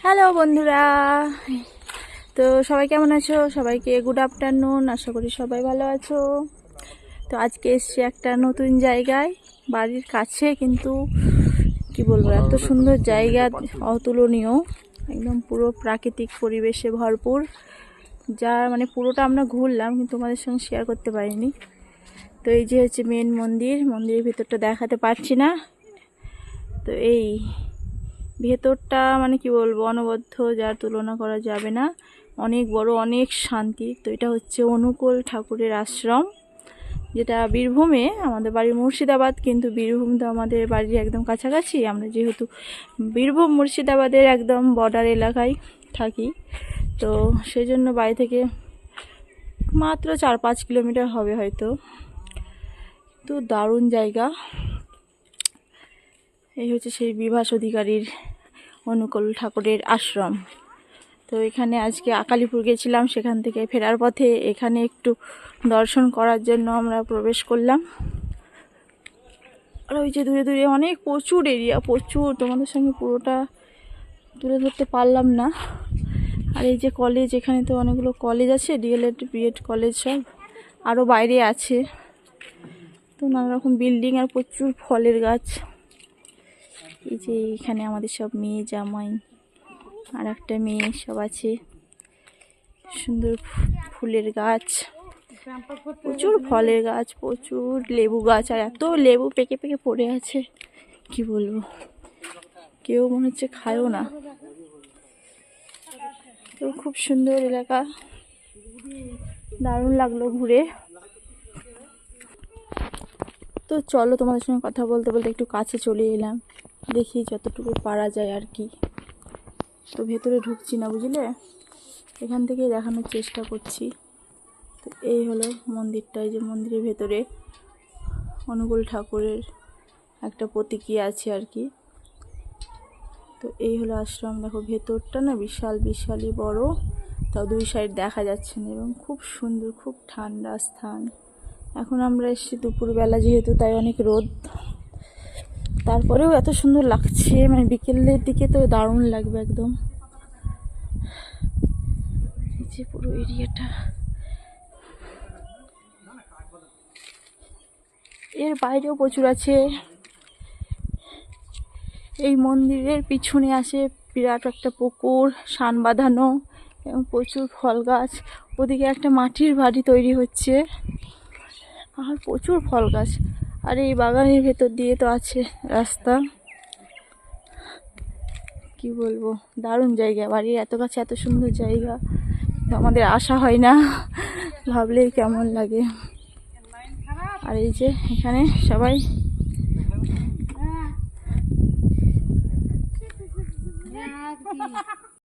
Hello বন্ধুরা, তো সবাই কেমন আছো? সবাইকে গুড আফটারনুন। আশা করি সবাই ভালো আছো। তো আজকে এসছি একটা নতুন জায়গায়, বাড়ির কাছে, কিন্তু কি বলবো, এত সুন্দর জায়গা, অতুলনীয়, একদম পুরো প্রাকৃতিক পরিবেশে ভরপুর। যার মানে পুরোটা আমরা ঘুরলাম, কিন্তু তোমাদের সঙ্গে শেয়ার করতে পারিনি। তো এই যে হচ্ছে মেন মন্দির, মন্দিরের ভিতরটা দেখাতে পারছি না। তো এই ভেতরটা মানে কি বলবো, অনবদ্য, যার তুলনা করা যাবে না, অনেক বড়, অনেক শান্তি। তো এটা হচ্ছে অনুকূল ঠাকুরের আশ্রম, যেটা বীরভূমে, আমাদের বাড়ি মুর্শিদাবাদ, কিন্তু বীরভূম তো আমাদের বাড়ির একদম কাছাকাছি। আমরা যেহেতু বীরভূম মুর্শিদাবাদের একদম বর্ডার এলাকায় থাকি, তো সেই জন্য বাড়ি থেকে মাত্র 4-5 কিলোমিটার হবে হয়তো। তো দারুণ জায়গা। এই হচ্ছে সেই বিভাস অধিকারীর অনুকূল ঠাকুরের আশ্রম। তো এখানে আজকে আকালিপুর গেছিলাম, সেখান থেকে ফেরার পথে এখানে একটু দর্শন করার জন্য আমরা প্রবেশ করলাম। আর ওই যে দূরে দূরে অনেক প্রচুর এরিয়া, প্রচুর, তোমাদের সঙ্গে পুরোটা তুলে ধরতে পারলাম না। আর এই যে কলেজ, এখানে তো অনেকগুলো কলেজ আছে, ডিএলএড বিএড কলেজ সব, আরও বাইরে আছে। তো নানা রকম বিল্ডিং আর প্রচুর ফলের গাছ। এই যে এখানে আমাদের সব মেয়ে জামাই আর একটা মেয়ে সব আছে। সুন্দর ফুলের গাছ, প্রচুর ফলের গাছ, প্রচুর লেবু গাছ, আর এত লেবু পেকে পেকে পড়ে আছে, কি বলবো, কেউ মনে হচ্ছে খায়ও না। তো খুব সুন্দর এলাকা, দারুণ লাগলো ঘুরে। তো চলো, তোমাদের সঙ্গে কথা বলতে বলতে একটু কাছে চলে এলাম, দেখি যতটুকু পারা যায় আর কি। তো ভেতরে ঢুকছি না, বুঝলে, এখান থেকেই দেখানোর চেষ্টা করছি। তো এই হলো মন্দিরটা। এই যে মন্দিরের ভেতরে অনুকূল ঠাকুরের একটা প্রতীকী আছে আর কি। তো এই হলো আশ্রম। দেখো ভেতরটা না বিশাল, বিশালই বড়, তাও দুই সাইড দেখা যাচ্ছে না, এবং খুব সুন্দর, খুব ঠান্ডা স্থান। এখন আমরা এসেছি দুপুরবেলা যেহেতু, তাই অনেক রোদ, তারপরেও এত সুন্দর লাগছে, মানে বিকেলের দিকে তো দারুণ লাগবে একদম। এই যে পুরো এরিয়াটা, এর বাইরেও প্রচুর আছে। এই মন্দিরের পিছনে আসে বিরাট একটা পুকুর, শান বাঁধানো, এবং প্রচুর ফল গাছ। ওদিকে একটা মাটির বাড়ি তৈরি হচ্ছে, আর প্রচুর ফল গাছ। আর এই বাগানের ভেতর দিয়ে তো আছে রাস্তা। কি বলবো, দারুণ জায়গা। বাড়ির এত কাছে এত সুন্দর জায়গা, তো আমাদের আশা হয় না, ভাবলেই কেমন লাগে। আর এই যে এখানে সবাই